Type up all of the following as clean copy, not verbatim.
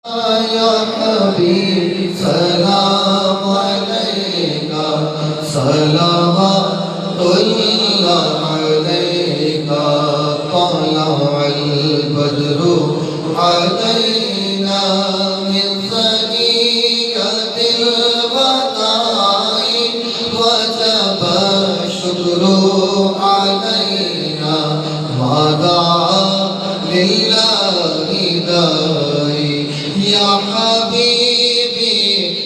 یا حبیب سلام علیکہ صلوات اللہ علیکہ طلع البدر علینا من ثنیۃ الوداع وجب الشکر علینا ما دعا للہ داعی یا حبیبی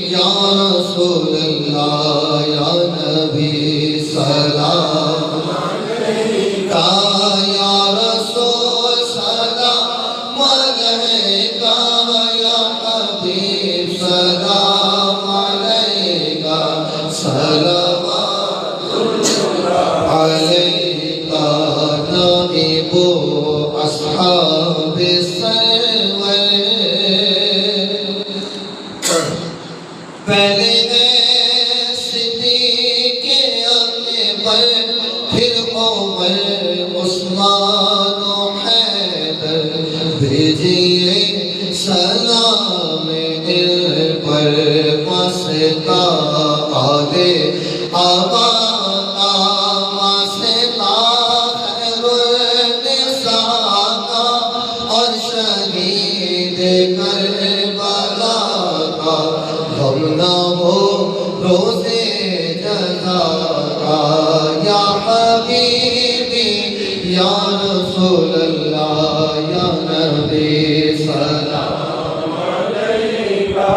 یا رسول اللہ یا نبی سلام علیکہ یا رسول سلام علیکہ یا حبیب سلام علیکہ صلوات علیکہ نائب اصحاب السرور پہلے صدیق اکبر پھر عمر عثمان و حیدر بھیجیے سلام دل پر واسطہ آلے آبانا واسطہ خیر النساء کا اور شہید کربلا کا غم نہ ہو روز جزا کا یا حبیبی یا رسول اللہ یا نبی سلام علیکہ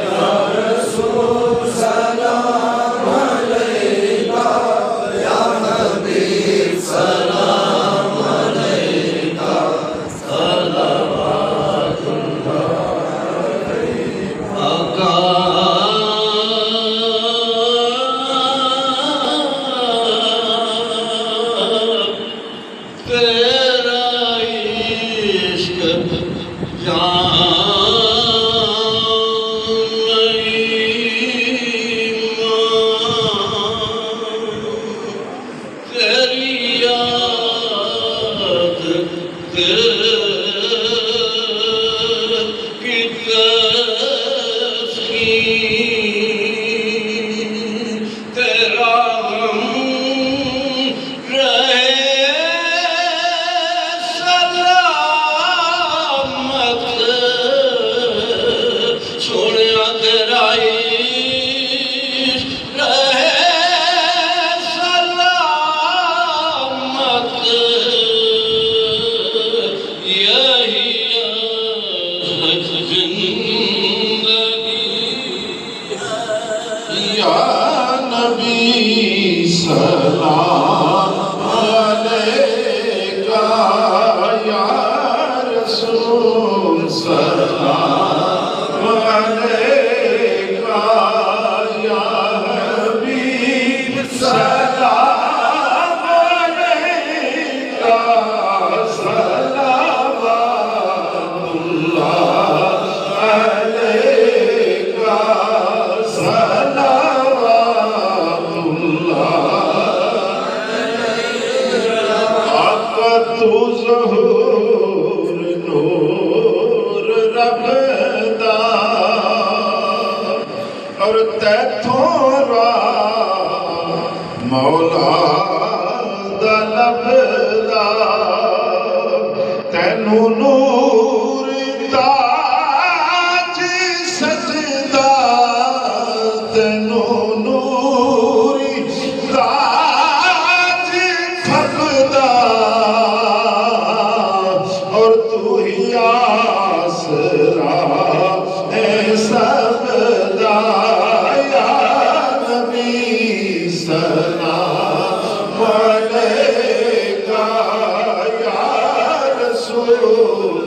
یا رسول سلام علیکہ یا حبیب سلام علیکہ صلوات اللہ علیکہ تیرا عشق جان تیری یاد کی تسکین تیرا غم رہے سلامت سوڑیا تیرا عشق رہے سلامت یہی زندگی یا نبی سلام علیکہ یا رسول سلام علیکہ یا حبیب سلام علیکہ صلوات اللہ علیکہ صلوات اللہ آقا تو ظہور نور رب دا اور تیتھوں را مولا دا لب دا تینوں نور تاج سجدہ تینوں نور تاج پھپدا اور تو ہی آسرا اے سب دا یا نبی سلام علیکہ یا رسول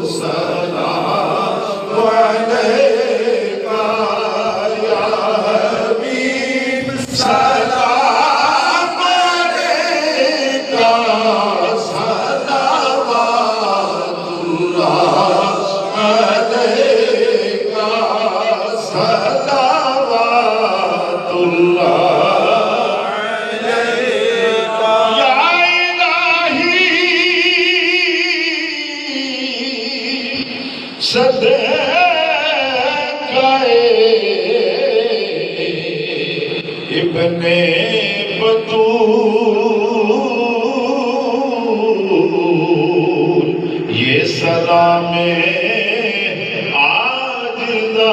سلام علیکہ یا حبیب سلام علیکہ صلوات اللہ علیکہ صلوات اللہ علیکہ یا الہی صدق ابن بطول یہ سلام عاجزانہ